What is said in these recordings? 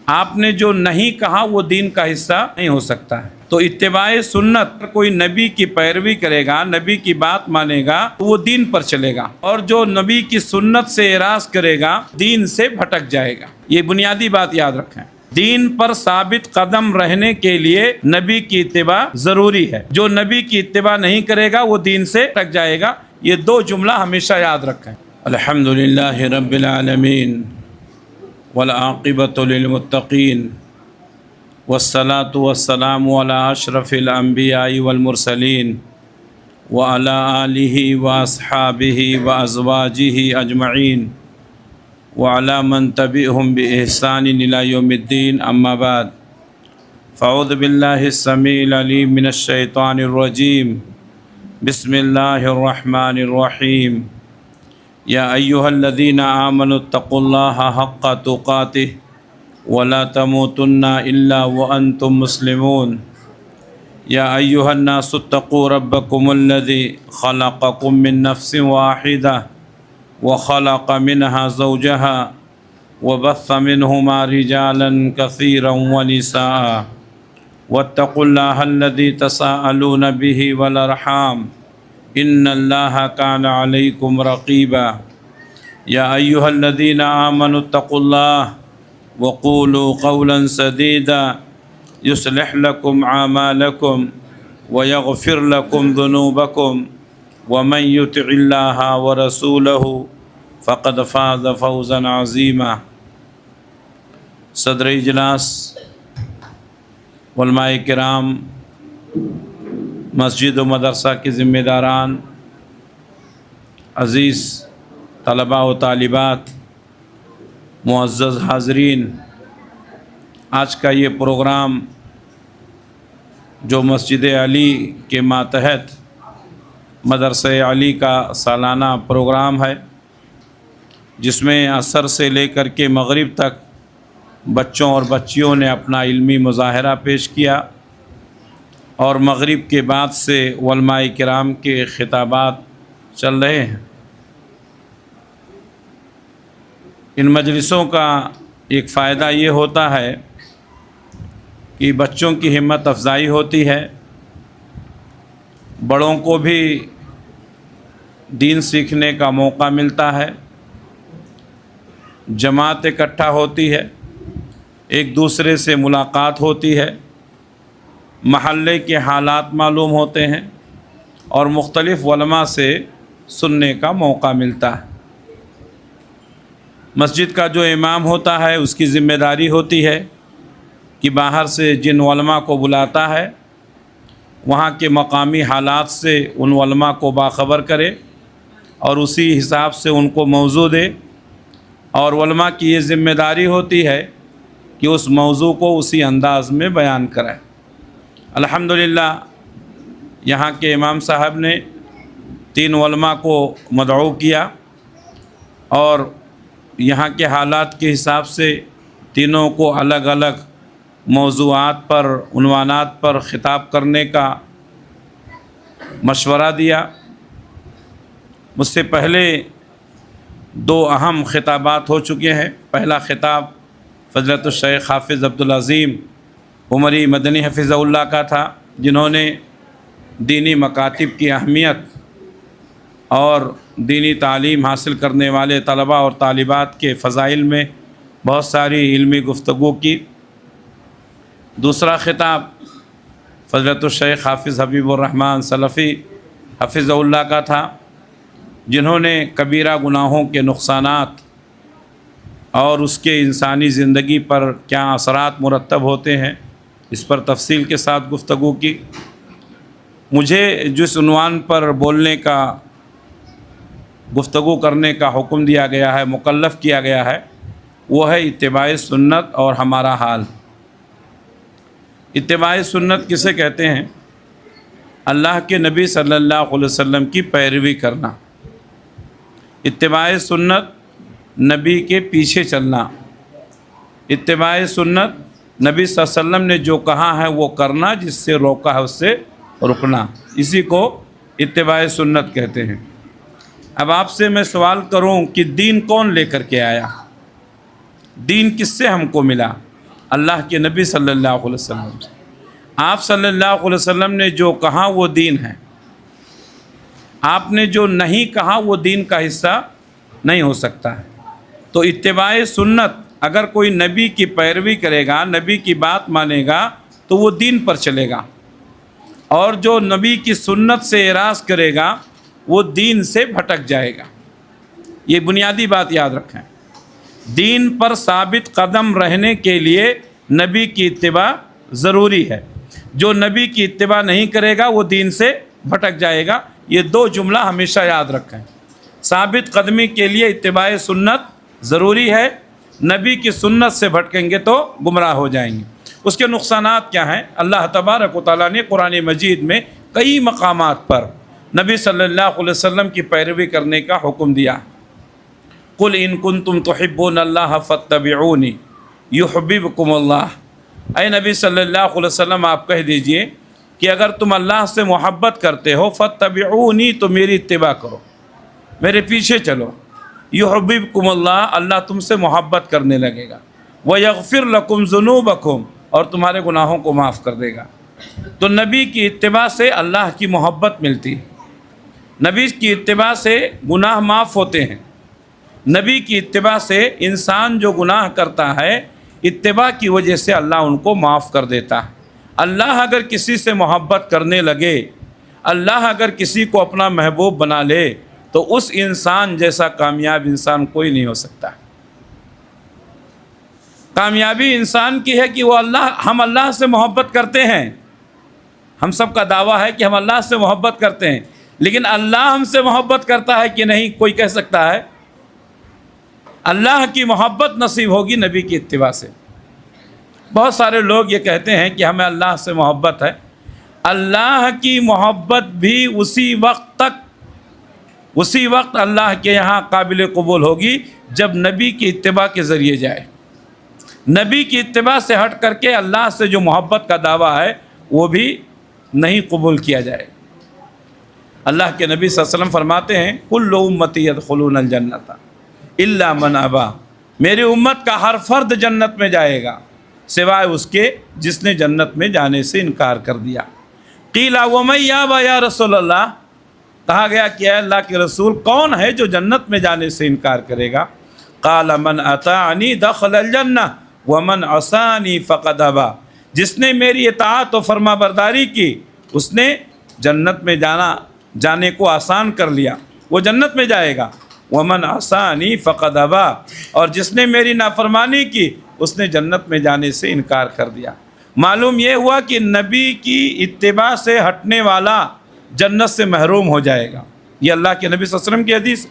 آپ نے جو نہیں کہا وہ دین کا حصہ نہیں ہو سکتا ہے۔ تو اتباع سنت، کوئی نبی کی پیروی کرے گا، نبی کی بات مانے گا تو وہ دین پر چلے گا، اور جو نبی کی سنت سے اعراض کرے گا دین سے بھٹک جائے گا۔ یہ بنیادی بات یاد رکھیں۔ دین پر ثابت قدم رہنے کے لیے نبی کی اتباع ضروری ہے، جو نبی کی اتباع نہیں کرے گا وہ دین سے بھٹک جائے گا۔ یہ دو جملہ ہمیشہ یاد رکھیں۔ الحمدللہ رب العالمین والعاقبۃ للمتقین والصلاة والسلام علی اشرف الانبیاء والمرسلین وعلی آلہ واصحابہ وازواجہ اجمعین وعلی من تبعہم بإحسان الی یوم الدین، اما بعد فاعوذ باللہ السمیع العلیم من الشیطان الرجیم، بسم اللہ الرحمن الرحیم۔ یا ایہا الذین آمنوا اتقوا اللہ حق تقاتہ ولا تموتن الا وانتم مسلمون۔ یا ایہا الناس اتقوا ربکم الذی خلقکم من نفس واحدہ وخلق منها زوجها وبث منهما رجالا كثيرا ونساء واتقوا الله الذي تساءلون به والارحام ان الله كان عليكم رقيبا۔ يا ايها الذين آمنوا اتقوا الله وقولوا قولا سديدا يصلح لكم اعمالكم ويغفر لكم ذنوبكم ومن يطع الله ورسوله فقد فاز فوزا عظيما۔ صدر اجلاس، علماء کرام، مسجد و مدرسہ کے ذمہ داران، عزیز طلباء و طالبات، معزز حاضرین، آج کا یہ پروگرام جو مسجد علی کے ماتحت مدرسہ علی کا سالانہ پروگرام ہے، جس میں عصر سے لے کر کے مغرب تک بچوں اور بچیوں نے اپنا علمی مظاہرہ پیش کیا، اور مغرب کے بعد سے علماء کرام کے خطابات چل رہے ہیں۔ ان مجلسوں کا ایک فائدہ یہ ہوتا ہے کہ بچوں کی ہمت افزائی ہوتی ہے، بڑوں کو بھی دین سیکھنے کا موقع ملتا ہے، جماعت اکٹھا ہوتی ہے، ایک دوسرے سے ملاقات ہوتی ہے، محلے کے حالات معلوم ہوتے ہیں، اور مختلف علماء سے سننے کا موقع ملتا ہے۔ مسجد کا جو امام ہوتا ہے اس کی ذمہ داری ہوتی ہے کہ باہر سے جن علماء کو بلاتا ہے وہاں کے مقامی حالات سے ان علماء کو باخبر کرے، اور اسی حساب سے ان کو موضوع دے، اور علماء کی یہ ذمہ داری ہوتی ہے کہ اس موضوع کو اسی انداز میں بیان کرے۔ الحمدللہ یہاں کے امام صاحب نے 3 علماء کو مدعو کیا، اور یہاں کے حالات کے حساب سے تینوں کو الگ الگ موضوعات پر، عنوانات پر خطاب کرنے کا مشورہ دیا۔ مجھ سے پہلے 2 اہم خطابات ہو چکے ہیں۔ پہلا خطاب فضیلت الشیخ حافظ عبدالعظیم عمری مدنی حفظہ اللہ کا تھا، جنہوں نے دینی مکاتب کی اہمیت اور دینی تعلیم حاصل کرنے والے طلباء اور طالبات کے فضائل میں بہت ساری علمی گفتگو کی۔ دوسرا خطاب فضیلت الشیخ حافظ حبیب الرحمن سلفی حفظہ اللہ کا تھا، جنہوں نے کبیرہ گناہوں کے نقصانات اور اس کے انسانی زندگی پر کیا اثرات مرتب ہوتے ہیں اس پر تفصیل کے ساتھ گفتگو کی۔ مجھے جس عنوان پر بولنے کا، گفتگو کرنے کا حکم دیا گیا ہے، مکلف کیا گیا ہے، وہ ہے اتباع سنت اور ہمارا حال۔ اتباع سنت کسے کہتے ہیں؟ اللہ کے نبی صلی اللہ علیہ وسلم کی پیروی کرنا۔ اتباع سنت نبی کے پیچھے چلنا۔ اتباع سنت نبی صلی اللہ علیہ وسلم نے جو کہا ہے وہ کرنا، جس سے روکا ہے اس سے رکنا، اسی کو اتباع سنت کہتے ہیں۔ اب آپ سے میں سوال کروں کہ دین کون لے کر کے آیا؟ دین کس سے ہم کو ملا؟ اللہ کے نبی صلی اللہ علیہ وسلم سے۔ آپ صلی اللہ علیہ وسلم نے جو کہا وہ دین ہے، آپ نے جو نہیں کہا وہ دین کا حصہ نہیں ہو سکتا ہے۔ تو اتباع سنت، اگر کوئی نبی کی پیروی کرے گا، نبی کی بات مانے گا تو وہ دین پر چلے گا، اور جو نبی کی سنت سے اعراض کرے گا وہ دین سے بھٹک جائے گا۔ یہ بنیادی بات یاد رکھیں، دین پر ثابت قدم رہنے کے لیے نبی کی اتباع ضروری ہے۔ جو نبی کی اتباع نہیں کرے گا وہ دین سے بھٹک جائے گا۔ یہ دو جملہ ہمیشہ یاد رکھیں، ثابت قدمی کے لیے اتباع سنت ضروری ہے، نبی کی سنت سے بھٹکیں گے تو گمراہ ہو جائیں گے۔ اس کے نقصانات کیا ہیں؟ اللہ تبارک و تعالیٰ نے قرآن مجید میں کئی مقامات پر نبی صلی اللہ علیہ وسلم کی پیروی کرنے کا حکم دیا۔ قل ان کنتم تحبون اللہ فاتبعونی یحببکم اللہ۔ اے نبی صلی اللہ علیہ وسلم آپ کہہ دیجئے کہ اگر تم اللہ سے محبت کرتے ہو فاتبعونی، تو میری اتباع کرو، میرے پیچھے چلو۔ یحببکم اللہ، اللہ تم سے محبت کرنے لگے گا۔ ویغفر لکم ذنوبکم، اور تمہارے گناہوں کو معاف کر دے گا۔ تو نبی کی اتباع سے اللہ کی محبت ملتی ہے، نبی کی اتباع سے گناہ معاف ہوتے ہیں، نبی کی اتباع سے انسان جو گناہ کرتا ہے اتباع کی وجہ سے اللہ ان کو معاف کر دیتا ہے۔ اللہ اگر کسی سے محبت کرنے لگے، اللہ اگر کسی کو اپنا محبوب بنا لے، تو اس انسان جیسا کامیاب انسان کوئی نہیں ہو سکتا۔ کامیابی انسان کی ہے کہ ہم اللہ سے محبت کرتے ہیں۔ ہم سب کا دعویٰ ہے کہ ہم اللہ سے محبت کرتے ہیں، لیکن اللہ ہم سے محبت کرتا ہے کہ نہیں، کوئی کہہ سکتا ہے؟ اللہ کی محبت نصیب ہوگی نبی کی اتباع سے۔ بہت سارے لوگ یہ کہتے ہیں کہ ہمیں اللہ سے محبت ہے۔ اللہ کی محبت بھی اسی وقت اللہ کے یہاں قابل قبول ہوگی جب نبی کی اتباع کے ذریعے جائے۔ نبی کی اتباع سے ہٹ کر کے اللہ سے جو محبت کا دعویٰ ہے وہ بھی نہیں قبول کیا جائے۔ اللہ کے نبی صلی اللہ علیہ وسلم فرماتے ہیں کل امتی یدخلون الجنۃ الا من ابا، میری امت کا ہر فرد جنت میں جائے گا سوائے اس کے جس نے جنت میں جانے سے انکار کر دیا۔ قیل ومن یابا یا رسول اللہ، کہا گیا کہ اے اللہ کے رسول کون ہے جو جنت میں جانے سے انکار کرے گا؟ قال من اطاعنی دخل الجنہ ومن عصانی فقد ابا، جس نے میری اطاعت و فرما برداری کی اس نے جنت میں جانے کو آسان کر لیا، وہ جنت میں جائے گا۔ ومن عصانی فقد ابا، اور جس نے میری نافرمانی کی اس نے جنت میں جانے سے انکار کر دیا۔ معلوم یہ ہوا کہ نبی کی اتباع سے ہٹنے والا جنت سے محروم ہو جائے گا۔ یہ اللہ کے نبی صلی اللہ علیہ وسلم کی حدیث،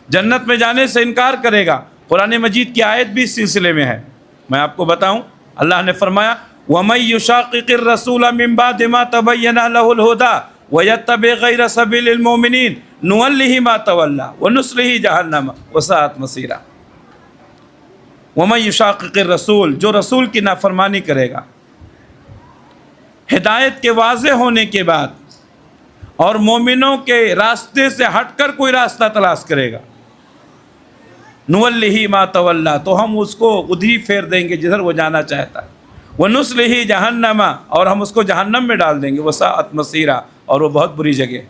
جنت میں جانے سے انکار کرے گا۔ قرآن مجید کی آیت بھی اس سلسلے میں ہے، میں آپ کو بتاؤں۔ اللہ نے فرمایا وَمَن يُشَاقِقِ الرَّسُولَ مِن بَعْدِ مَا تَبَيَّنَ لَهُ الْهُدَىٰ وَيَتَّبِعْ غَيْرَ سَبِيلِ الْمُؤْمِنِينَ نُوَلِّهِ مَا تَوَلَّىٰ وَنُصْلِهِ جَهَنَّمَ وَسَاءَتْ مَصِيرًا۔ وَمَن يُشَاقِقِ الرَّسُولَ، جو رسول کی نافرمانی کرے گا ہدایت کے واضح ہونے کے بعد، اور مومنوں کے راستے سے ہٹ کر کوئی راستہ تلاش کرے گا، نُوَلِّهِ مَا تَوَلَّىٰ، تو ہم اس کو ادھر پھیر دیں گے جدھر وہ جانا چاہتا ہے، وَنُصْلِهِ جَهَنَّمَ، اور ہم اس کو جہنم میں ڈال دیں گے، وَسَاءَتْ مَصِيرًا، اور وہ بہت بری جگہ۔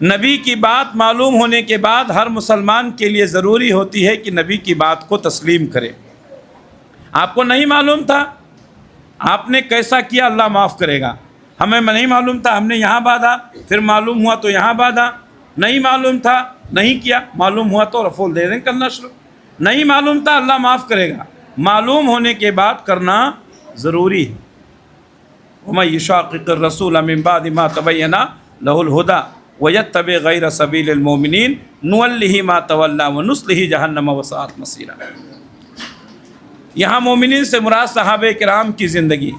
نبی کی بات معلوم ہونے کے بعد ہر مسلمان کے لیے ضروری ہوتی ہے کہ نبی کی بات کو تسلیم کرے۔ آپ کو نہیں معلوم تھا، آپ نے کیسا کیا اللہ معاف کرے گا۔ ہمیں نہیں معلوم تھا، ہم نے یہاں باندھا، پھر معلوم ہوا تو یہاں باندھا، نہیں معلوم تھا نہیں کیا، معلوم ہوا تو رفول دے دیں کرنا شروع، نہیں معلوم تھا اللہ معاف کرے گا، معلوم ہونے کے بعد کرنا ضروری ہے۔ وَمَن يُشَاقِقِ الرَّسُولَ مِن بَعْدِ مَا تَبَيَّنَ لَهُ الْهُدَىٰ وَيَتَّبِعْ غَيْرَ سَبِيلِ الْمُؤْمِنِينَ نُوَلِّهِ مَا تَوَلَّىٰ وَنُصْلِهِ جَهَنَّمَ وَسَاءَتْ مَصِيرًا۔ یہاں مومنین سے مراد صحابہ کرام کی زندگی،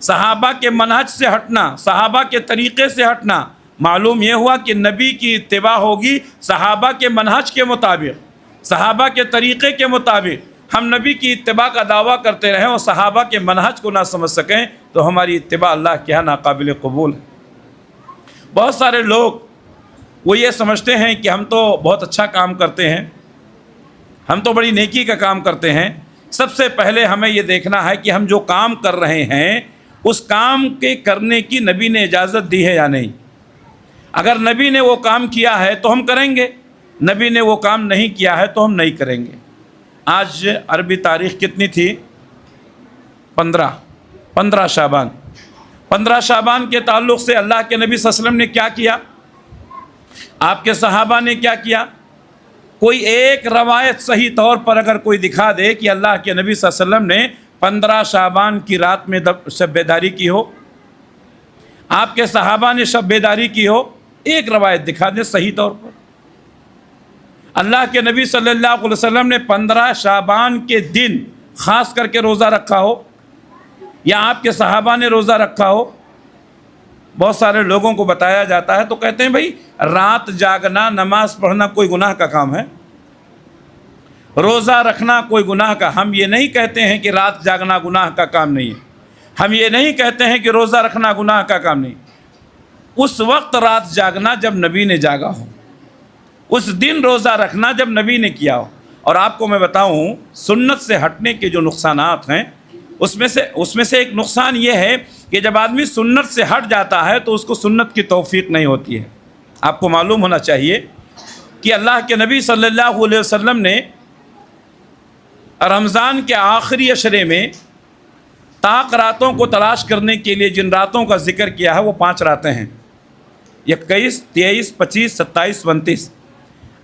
صحابہ کے منہج سے ہٹنا، صحابہ کے طریقے سے ہٹنا۔ معلوم یہ ہوا کہ نبی کی اتباع ہوگی صحابہ کے منہج کے مطابق، صحابہ کے طریقے کے مطابق۔ ہم نبی کی اتباع کا دعویٰ کرتے رہیں اور صحابہ کے منہج کو نہ سمجھ سکیں تو ہماری اتباع اللہ کے یہاں ناقابل قبول ہے۔ بہت سارے لوگ وہ یہ سمجھتے ہیں کہ ہم تو بہت اچھا کام کرتے ہیں، ہم تو بڑی نیکی کا کام کرتے ہیں، سب سے پہلے ہمیں یہ دیکھنا ہے کہ ہم جو کام کر رہے ہیں اس کام کے کرنے کی نبی نے اجازت دی ہے یا نہیں۔ اگر نبی نے وہ کام کیا ہے تو ہم کریں گے، نبی نے وہ کام نہیں کیا ہے تو ہم نہیں کریں گے۔ آج عربی تاریخ کتنی تھی؟ 15 شعبان۔ 15 شعبان کے تعلق سے اللہ کے نبی صلی اللہ علیہ وسلم نے کیا کیا، آپ کے صحابہ نے کیا کیا؟ کوئی ایک روایت صحیح طور پر اگر کوئی دکھا دے کہ اللہ کے نبی صلی اللہ علیہ وسلم نے 15 شعبان کی رات میں شب بیداری کی ہو، آپ کے صحابہ نے شب بیداری کی ہو، ایک روایت دکھا دے صحیح طور پر۔ اللہ کے نبی صلی اللہ علیہ وسلم نے 15 شعبان کے دن خاص کر کے روزہ رکھا ہو یا آپ کے صحابہ نے روزہ رکھا ہو؟ بہت سارے لوگوں کو بتایا جاتا ہے تو کہتے ہیں بھائی رات جاگنا، نماز پڑھنا کوئی گناہ کا کام ہے، روزہ رکھنا کوئی گناہ کا۔ ہم یہ نہیں کہتے ہیں کہ رات جاگنا گناہ کا کام نہیں ہے، ہم یہ نہیں کہتے ہیں کہ روزہ رکھنا گناہ کا کام نہیں۔ اس وقت رات جاگنا جب نبی نے جاگا ہو، اس دن روزہ رکھنا جب نبی نے کیا ہو۔ اور آپ کو میں بتاؤں سنت سے ہٹنے کے جو نقصانات ہیں اس میں سے ایک نقصان یہ ہے کہ جب آدمی سنت سے ہٹ جاتا ہے تو اس کو سنت کی توفیق نہیں ہوتی ہے۔ آپ کو معلوم ہونا چاہیے کہ اللہ کے نبی صلی اللہ علیہ وسلم نے رمضان کے آخری عشرے میں طاق راتوں کو تلاش کرنے کے لیے جن راتوں کا ذکر کیا ہے وہ 5 راتیں ہیں، 21، 23، 25، 27، 29۔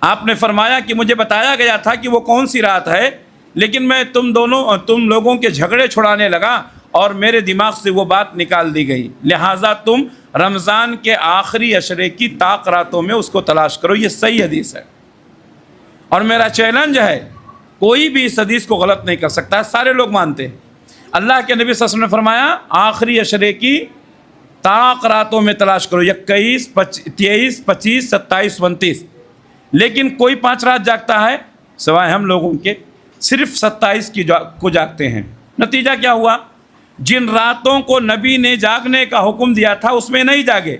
آپ نے فرمایا کہ مجھے بتایا گیا تھا کہ وہ کون سی رات ہے، لیکن میں تم لوگوں کے جھگڑے چھڑانے لگا اور میرے دماغ سے وہ بات نکال دی گئی، لہٰذا تم رمضان کے آخری عشرے کی طاق راتوں میں اس کو تلاش کرو۔ یہ صحیح حدیث ہے اور میرا چیلنج ہے کوئی بھی اس حدیث کو غلط نہیں کر سکتا ہے، سارے لوگ مانتے ہیں۔ اللہ کے نبی صلی اللہ علیہ وسلم نے فرمایا آخری عشرے کی طاق راتوں میں تلاش کرو، 21، 23، 25، 27، 29۔ لیکن کوئی 5 رات جاگتا ہے سوائے ہم لوگوں کے، صرف 27 کو جاگتے ہیں۔ نتیجہ کیا ہوا؟ جن راتوں کو نبی نے جاگنے کا حکم دیا تھا اس میں نہیں جاگے،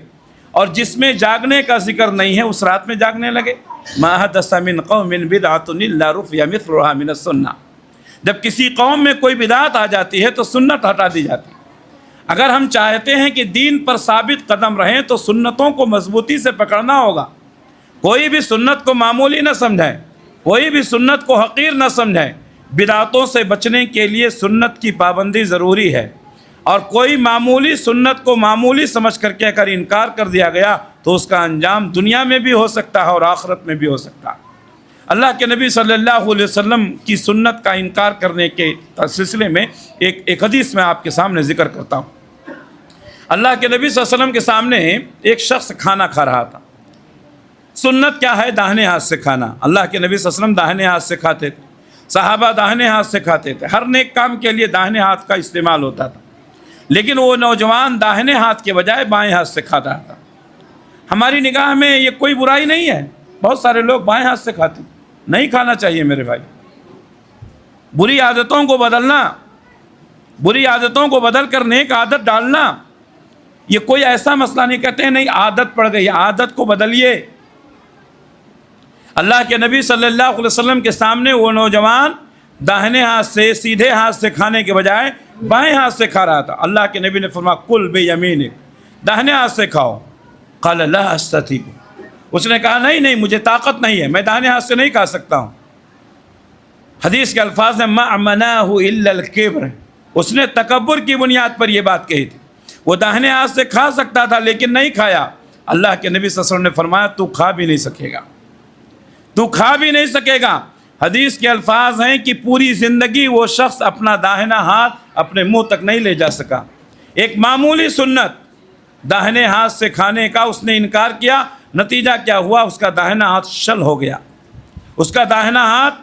اور جس میں جاگنے کا ذکر نہیں ہے اس رات میں جاگنے لگے۔ ما حدث من قوم بدعۃ الا رفع مثلها من السنہ۔ جب کسی قوم میں کوئی بدعت آ جاتی ہے تو سنت ہٹا دی جاتی ہے۔ اگر ہم چاہتے ہیں کہ دین پر ثابت قدم رہیں تو سنتوں کو مضبوطی سے پکڑنا ہوگا۔ کوئی بھی سنت کو معمولی نہ سمجھیں، کوئی بھی سنت کو حقیر نہ سمجھیں۔ بدعتوں سے بچنے کے لیے سنت کی پابندی ضروری ہے، اور کوئی معمولی سنت کو معمولی سمجھ کر کے اگر انکار کر دیا گیا تو اس کا انجام دنیا میں بھی ہو سکتا ہے اور آخرت میں بھی ہو سکتا ہے۔ اللہ کے نبی صلی اللہ علیہ وسلم کی سنت کا انکار کرنے کے سلسلے میں ایک حدیث میں آپ کے سامنے ذکر کرتا ہوں۔ اللہ کے نبی صلی اللہ علیہ وسلم کے سامنے ایک شخص کھانا کھا رہا تھا۔ سنت کیا ہے؟ داہنے ہاتھ سے کھانا۔ اللہ کے نبی صلی اللہ علیہ وسلم داہنے ہاتھ سے کھاتے تھے، صحابہ داہنے ہاتھ سے کھاتے تھے، ہر نیک کام کے لیے داہنے ہاتھ کا استعمال ہوتا تھا، لیکن وہ نوجوان داہنے ہاتھ کے بجائے بائیں ہاتھ سے کھاتا تھا۔ ہماری نگاہ میں یہ کوئی برائی نہیں ہے، بہت سارے لوگ بائیں ہاتھ سے کھاتے ہیں، نہیں کھانا چاہیے میرے بھائی۔ بری عادتوں کو بدلنا، بری عادتوں کو بدل کر نیک عادت ڈالنا، یہ کوئی ایسا مسئلہ نہیں۔ کہتے ہیں نہیں عادت پڑ گئی، عادت کو بدلیے۔ اللہ کے نبی صلی اللہ علیہ وسلم کے سامنے وہ نوجوان داہنے ہاتھ سے، سیدھے ہاتھ سے کھانے کے بجائے بائیں ہاتھ سے کھا رہا تھا۔ اللہ کے نبی نے فرمایا کل بیمینک، داہنے ہاتھ سے کھاؤ۔ قال لا استطیع، اس نے کہا نہیں مجھے طاقت نہیں ہے، میں داہنے ہاتھ سے نہیں کھا سکتا ہوں۔ حدیث کے الفاظ ہیں ما منعہ الا الکبر، اس نے تکبر کی بنیاد پر یہ بات کہی تھی۔ وہ داہنے ہاتھ سے کھا سکتا تھا لیکن نہیں کھایا۔ اللہ کے نبی صلی اللہ علیہ وسلم نے فرمایا تو کھا بھی نہیں سکے گا، تو کھا بھی نہیں سکے گا۔ حدیث کے الفاظ ہیں کہ پوری زندگی وہ شخص اپنا داہنا ہاتھ اپنے منہ تک نہیں لے جا سکا۔ ایک معمولی سنت داہنے ہاتھ سے کھانے کا اس نے انکار کیا، نتیجہ کیا ہوا؟ اس کا داہنا ہاتھ شل ہو گیا، اس کا داہنا ہاتھ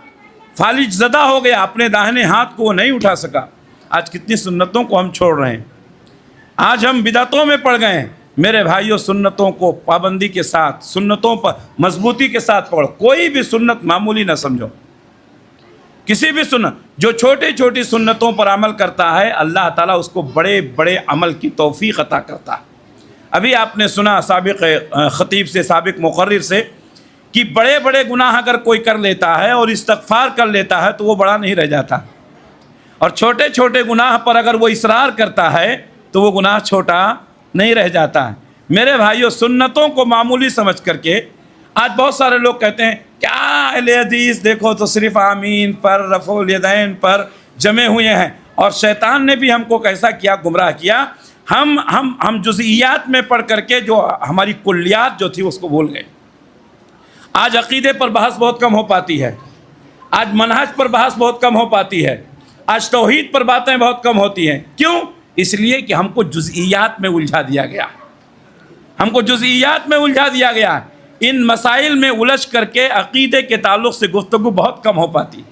فالج زدہ ہو گیا، اپنے داہنے ہاتھ کو وہ نہیں اٹھا سکا۔ آج کتنی سنتوں کو ہم چھوڑ رہے ہیں، آج ہم بدعتوں میں پڑ گئے ہیں۔ میرے بھائیوں سنتوں کو پابندی کے ساتھ، سنتوں پر مضبوطی کے ساتھ پکڑو، کوئی بھی سنت معمولی نہ سمجھو۔ کسی بھی سنت، جو چھوٹی چھوٹی سنتوں پر عمل کرتا ہے اللہ تعالیٰ اس کو بڑے بڑے عمل کی توفیق عطا کرتا ہے۔ ابھی آپ نے سنا سابق خطیب سے، سابق مقرر سے، کہ بڑے بڑے گناہ اگر کوئی کر لیتا ہے اور استغفار کر لیتا ہے تو وہ بڑا نہیں رہ جاتا، اور چھوٹے چھوٹے گناہ پر اگر وہ اصرار کرتا ہے تو وہ گناہ چھوٹا نہیں رہ جاتا ہے۔ میرے بھائیو، سنتوں کو معمولی سمجھ کر کے آج بہت سارے لوگ کہتے ہیں کیا اہل حدیث دیکھو تو صرف آمین پر، رفع الیدین پر جمے ہوئے ہیں، اور شیطان نے بھی ہم کو کیسا کیا، گمراہ کیا۔ ہم جزئیات میں پڑھ کر کے جو ہماری کلیات جو تھی اس کو بھول گئے۔ آج عقیدے پر بحث بہت کم ہو پاتی ہے، آج منہج پر بحث بہت کم ہو پاتی ہے، آج توحید پر باتیں بہت کم ہوتی ہیں۔ کیوں؟ اس لیے کہ ہم کو جزئیات میں الجھا دیا گیا، ہم کو جزئیات میں الجھا دیا گیا۔ ان مسائل میں الجھ کر کے عقیدے کے تعلق سے گفتگو بہت کم ہو پاتی،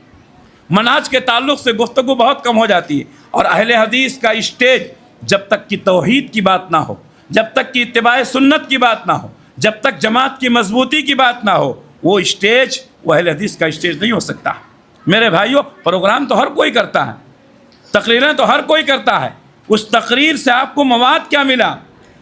منہج کے تعلق سے گفتگو بہت کم ہو جاتی ہے۔ اور اہل حدیث کا اسٹیج جب تک کہ توحید کی بات نہ ہو، جب تک کہ اتباع سنت کی بات نہ ہو، جب تک جماعت کی مضبوطی کی بات نہ ہو، وہ اسٹیج، وہ اہل حدیث کا اسٹیج نہیں ہو سکتا۔ میرے بھائیوں، پروگرام تو ہر کوئی کرتا ہے، تقریریں تو ہر کوئی کرتا ہے، اس تقریر سے آپ کو مواد کیا ملا،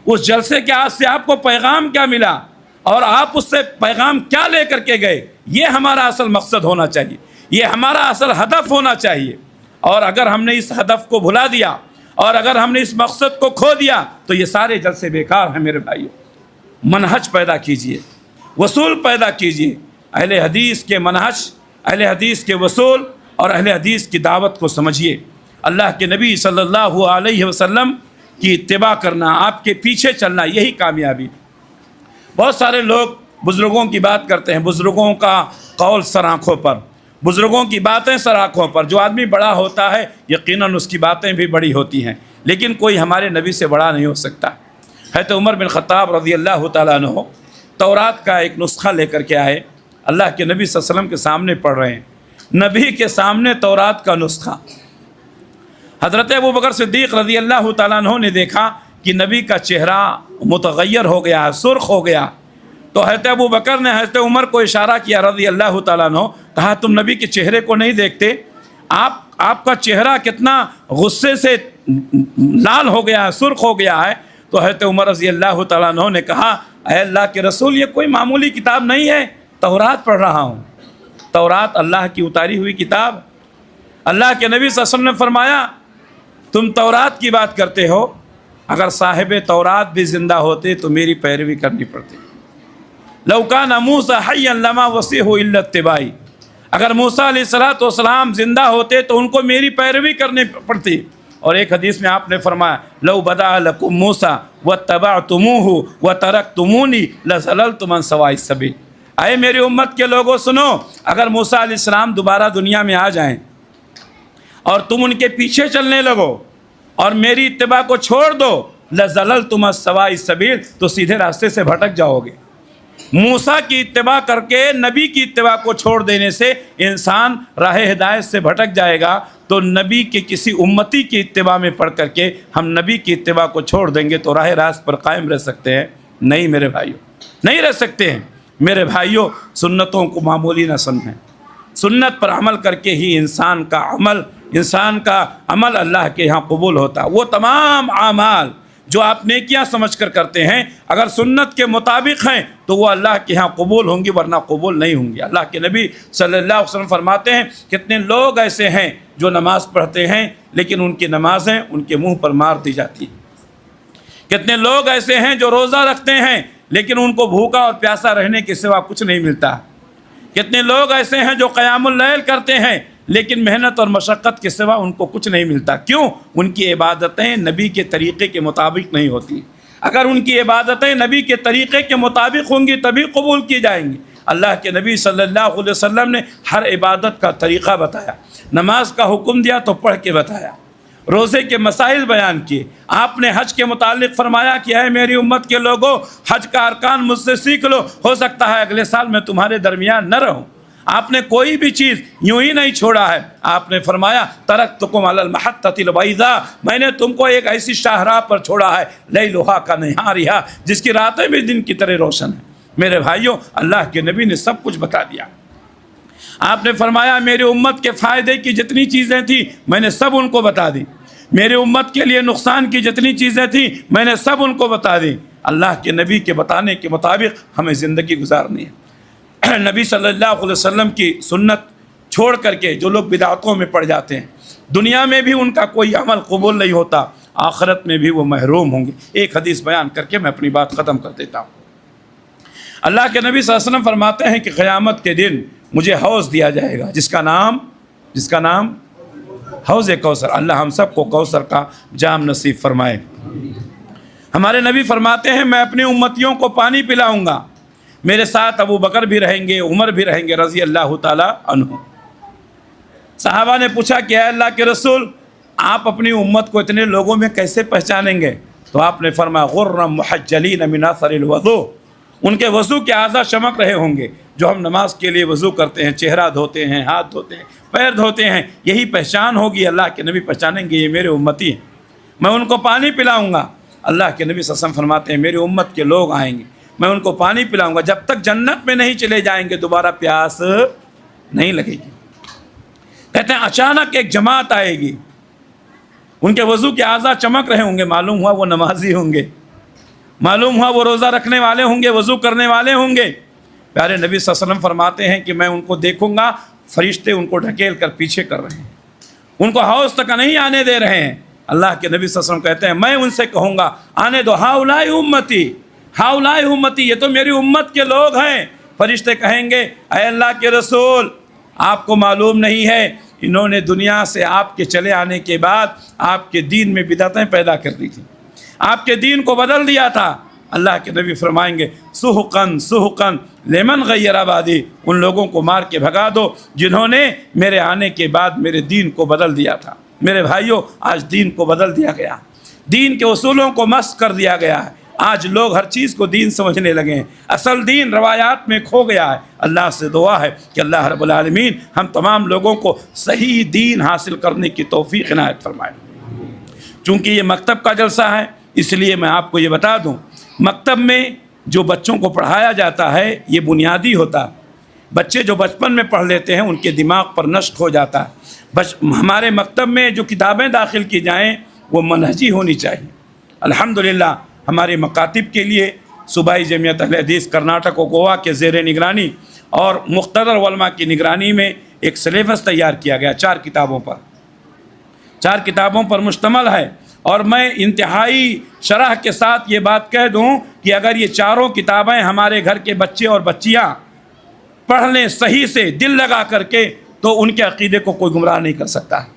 اس جلسے کے سے آپ کو پیغام کیا ملا، اور آپ اس سے پیغام کیا لے کر کے گئے، یہ ہمارا اصل مقصد ہونا چاہیے، یہ ہمارا اصل ہدف ہونا چاہیے۔ اور اگر ہم نے اس ہدف کو بھلا دیا اور اگر ہم نے اس مقصد کو کھو دیا تو یہ سارے جلسے بیکار ہیں۔ میرے بھائیوں، منہج پیدا کیجئے، وصول پیدا کیجئے، اہل حدیث کے منہج، اہل حدیث کے وصول اور اہل حدیث کی دعوت کو سمجھیے۔ اللہ کے نبی صلی اللہ علیہ وسلم کی اتباع کرنا، آپ کے پیچھے چلنا، یہی کامیابی۔ بہت سارے لوگ بزرگوں کی بات کرتے ہیں، بزرگوں کا قول سر آنکھوں پر، بزرگوں کی باتیں سر آنکھوں پر۔ جو آدمی بڑا ہوتا ہے یقیناً اس کی باتیں بھی بڑی ہوتی ہیں، لیکن کوئی ہمارے نبی سے بڑا نہیں ہو سکتا۔ حضرت عمر بن خطاب رضی اللہ تعالیٰ عنہ تورات کا ایک نسخہ لے کر کے آئے، اللہ کے نبی صلی اللہ علیہ وسلم کے سامنے پڑھ رہے ہیں، نبی کے سامنے تورات کا نسخہ۔ حضرت ابوبکر صدیق رضی اللہ تعالیٰ عنہ نے دیکھا کہ نبی کا چہرہ متغیر ہو گیا، سرخ ہو گیا، تو حضرت ابوبکر نے حضرت عمر کو اشارہ کیا رضی اللہ تعالیٰ عنہ، کہا تم نبی کے چہرے کو نہیں دیکھتے؟ آپ کا چہرہ کتنا غصے سے لال ہو گیا ہے، سرخ ہو گیا ہے۔ تو حضرت عمر رضی اللہ تعالیٰ عنہ نے کہا اے اللہ کے رسول، یہ کوئی معمولی کتاب نہیں ہے، تورات پڑھ رہا ہوں، تورات اللہ کی اتاری ہوئی کتاب۔ اللہ کے نبی صلی اللہ علیہ وسلم نے فرمایا تم تورات کی بات کرتے ہو، اگر صاحب تورات بھی زندہ ہوتے تو میری پیروی کرنی پڑتی۔ لو کان موسیٰ حیا لما وسعہ الا اتباعی، اگر موسیٰ علیہ السلام زندہ ہوتے تو ان کو میری پیروی کرنی پڑتی۔ اور ایک حدیث میں آپ نے فرمایا لو بدا لکم موسیٰ واتبعتموہ وترکتمونی لضللتم عن سواء السبیل۔ اے میری امت کے لوگوں سنو، اگر موسیٰ علیہ السلام دوبارہ دنیا میں آ جائیں اور تم ان کے پیچھے چلنے لگو اور میری اتباع کو چھوڑ دو، لضللتم عن سواء السبیل، تو سیدھے راستے سے بھٹک جاؤ گے۔ موسیٰ کی اتباع کر کے نبی کی اتباع کو چھوڑ دینے سے انسان راہ ہدایت سے بھٹک جائے گا، تو نبی کے کسی امتی کی اتباع میں پڑھ کر کے ہم نبی کی اتباع کو چھوڑ دیں گے تو راہ راست پر قائم رہ سکتے ہیں؟ نہیں میرے بھائیوں، نہیں رہ سکتے ہیں۔ میرے بھائیوں، سنتوں کو معمولی نہ سمجھیں، سنت پر عمل کر کے ہی انسان کا عمل اللہ کے یہاں قبول ہوتا ہے۔ وہ تمام اعمال جو آپ نیکیاں سمجھ کر کرتے ہیں اگر سنت کے مطابق ہیں تو وہ اللہ کے ہاں قبول ہوں گی، ورنہ قبول نہیں ہوں گی۔ اللہ کے نبی صلی اللہ علیہ وسلم فرماتے ہیں کتنے لوگ ایسے ہیں جو نماز پڑھتے ہیں لیکن ان کی نمازیں ان کے منہ پر مار دی جاتی ہیں۔ کتنے لوگ ایسے ہیں جو روزہ رکھتے ہیں لیکن ان کو بھوکا اور پیاسا رہنے کے سوا کچھ نہیں ملتا۔ کتنے لوگ ایسے ہیں جو قیام اللیل کرتے ہیں لیکن محنت اور مشقت کے سوا ان کو کچھ نہیں ملتا۔ کیوں؟ ان کی عبادتیں نبی کے طریقے کے مطابق نہیں ہوتی۔ اگر ان کی عبادتیں نبی کے طریقے کے مطابق ہوں گی تبھی قبول کی جائیں گی۔ اللہ کے نبی صلی اللہ علیہ وسلم نے ہر عبادت کا طریقہ بتایا، نماز کا حکم دیا تو پڑھ کے بتایا، روزے کے مسائل بیان کیے۔ آپ نے حج کے متعلق فرمایا کہ اے میری امت کے لوگوں، حج کا ارکان مجھ سے سیکھ لو، ہو سکتا ہے اگلے سال میں تمہارے درمیان نہ رہوں۔ آپ نے کوئی بھی چیز یوں ہی نہیں چھوڑا ہے۔ آپ نے فرمایا ترکتکم علی المحطۃ البیضاء، میں نے تم کو ایک ایسی شاہراہ پر چھوڑا ہے لیلھا کنہارھا، جس کی راتیں بھی دن کی طرح روشن ہیں۔ میرے بھائیوں، اللہ کے نبی نے سب کچھ بتا دیا۔ آپ نے فرمایا میری امت کے فائدے کی جتنی چیزیں تھیں میں نے سب ان کو بتا دی، میری امت کے لیے نقصان کی جتنی چیزیں تھیں میں نے سب ان کو بتا دی۔ اللہ کے نبی کے بتانے کے مطابق ہمیں زندگی گزارنی ہے۔ نبی صلی اللہ علیہ وسلم کی سنت چھوڑ کر کے جو لوگ بدعتوں میں پڑ جاتے ہیں، دنیا میں بھی ان کا کوئی عمل قبول نہیں ہوتا، آخرت میں بھی وہ محروم ہوں گے۔ ایک حدیث بیان کر کے میں اپنی بات ختم کر دیتا ہوں۔ اللہ کے نبی صلی اللہ علیہ وسلم فرماتے ہیں کہ قیامت کے دن مجھے حوض دیا جائے گا جس کا نام حوض کوثر۔ اللہ ہم سب کو کوثر کا جام نصیب فرمائے۔ ہمارے نبی فرماتے ہیں میں اپنی امتیوں کو پانی پلاؤں گا، میرے ساتھ ابو بکر بھی رہیں گے، عمر بھی رہیں گے رضی اللہ تعالیٰ عنہ۔ صحابہ نے پوچھا کہ اے اللہ کے رسول، آپ اپنی امت کو اتنے لوگوں میں کیسے پہچانیں گے؟ تو آپ نے فرمایا غرم محجلین من اثر الوضوء، ان کے وضو کے اعضاء چمک رہے ہوں گے۔ جو ہم نماز کے لیے وضو کرتے ہیں، چہرہ دھوتے ہیں، ہاتھ دھوتے ہیں، پیر دھوتے ہیں، یہی پہچان ہوگی۔ اللہ کے نبی پہچانیں گے یہ میرے امتی ہیں، میں ان کو پانی پلاؤں گا۔ اللہ کے نبی صلی اللہ علیہ وسلم فرماتے ہیں میری امت کے لوگ آئیں گے، میں ان کو پانی پلاؤں گا، جب تک جنت میں نہیں چلے جائیں گے دوبارہ پیاس نہیں لگے گی۔ کہتے ہیں اچانک ایک جماعت آئے گی، ان کے وضو کے اعضاء چمک رہے ہوں گے، معلوم ہوا وہ نمازی ہوں گے، معلوم ہوا وہ روزہ رکھنے والے ہوں گے، وضو کرنے والے ہوں گے۔ پیارے نبی صلی اللہ علیہ وسلم فرماتے ہیں کہ میں ان کو دیکھوں گا، فرشتے ان کو ڈھکیل کر پیچھے کر رہے ہیں، ان کو حوض تک نہیں آنے دے رہے ہیں۔ اللہ کے نبی صلی اللہ علیہ وسلم کہتے ہیں میں ان سے کہوں گا آنے دو، ہاؤلائی امتی، ہاؤلائی امتی، یہ تو میری امت کے لوگ ہیں۔ فرشتے کہیں گے اے اللہ کے رسول، آپ کو معلوم نہیں ہے انہوں نے دنیا سے آپ کے چلے آنے کے بعد آپ کے دین میں بدعتیں پیدا کر دی تھیں، آپ کے دین کو بدل دیا تھا۔ اللہ کے نبی فرمائیں گے سحقن سحقن لمن غیر آبادی، ان لوگوں کو مار کے بھگا دو جنہوں نے میرے آنے کے بعد میرے دین کو بدل دیا تھا۔ میرے بھائیوں، آج دین کو بدل دیا گیا، دین کے اصولوں کو مسخ کر دیا گیا ہے۔ آج لوگ ہر چیز کو دین سمجھنے لگے ہیں، اصل دین روایات میں کھو گیا ہے۔ اللہ سے دعا ہے کہ اللہ رب العالمین ہم تمام لوگوں کو صحیح دین حاصل کرنے کی توفیق عنایت فرمائے۔ چونکہ یہ مکتب کا جلسہ ہے اس لیے میں آپ کو یہ بتا دوں، مکتب میں جو بچوں کو پڑھایا جاتا ہے یہ بنیادی ہوتا ہے۔ بچے جو بچپن میں پڑھ لیتے ہیں ان کے دماغ پر نشق ہو جاتا ہے۔ ہمارے مکتب میں جو کتابیں داخل کی جائیں وہ منہجی ہونی چاہیے۔ الحمدللہ ہمارے مکاتب کے لیے صوبائی جمعیت اہل حدیث کرناٹک و گوا کے زیر نگرانی اور مقتدر علماء کی نگرانی میں ایک سلیبس تیار کیا گیا، 4 کتابوں پر مشتمل ہے۔ اور میں انتہائی شرح کے ساتھ یہ بات کہہ دوں کہ اگر یہ 4 کتابیں ہمارے گھر کے بچے اور بچیاں پڑھ لیں صحیح سے دل لگا کر کے تو ان کے عقیدے کو کوئی گمراہ نہیں کر سکتا ہے،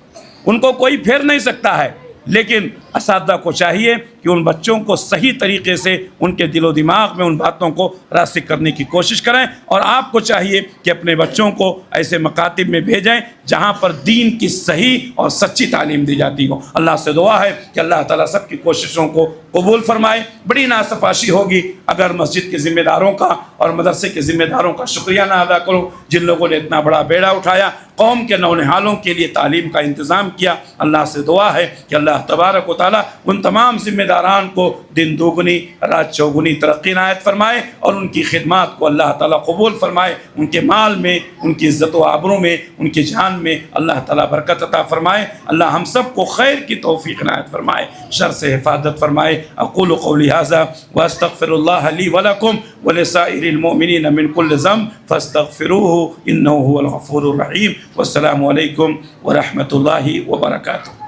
ان کو کوئی پھیر نہیں سکتا ہے۔ لیکن اساتذہ کو چاہیے کہ ان بچوں کو صحیح طریقے سے ان کے دل و دماغ میں ان باتوں کو راسخ کرنے کی کوشش کریں، اور آپ کو چاہیے کہ اپنے بچوں کو ایسے مکاتب میں بھیجیں جہاں پر دین کی صحیح اور سچی تعلیم دی جاتی ہو۔ اللہ سے دعا ہے کہ اللہ تعالیٰ سب کی کوششوں کو قبول فرمائے۔ بڑی ناصفاشی ہوگی اگر مسجد کے ذمہ داروں کا اور مدرسے کے ذمہ داروں کا شکریہ نہ ادا کرو جن لوگوں نے اتنا بڑا بیڑا اٹھایا، قوم کے نونہالوں کے لیے تعلیم کا انتظام کیا۔ اللہ سے دعا ہے کہ اللہ تبارک و تعالیٰ ان تمام ذمہ داران کو دن دوگنی رات چوگنی ترقی عنایت فرمائے، اور ان کی خدمات کو اللہ تعالیٰ قبول فرمائے، ان کے مال میں، ان کی عزت و آبرو میں، ان کے جان میں اللہ تعالیٰ برکت عطا فرمائے۔ اللہ ہم سب کو خیر کی توفیق عنایت فرمائے، شر سے حفاظت فرمائے۔ اقول قولی ھذا واستغفر اللہ لی ولکم ولسائر المؤمنین من کل ذنب فاستغفروہ انہ هو الغفور الرحیم۔ والسلام علیکم ورحمۃ اللہ وبرکاتہ۔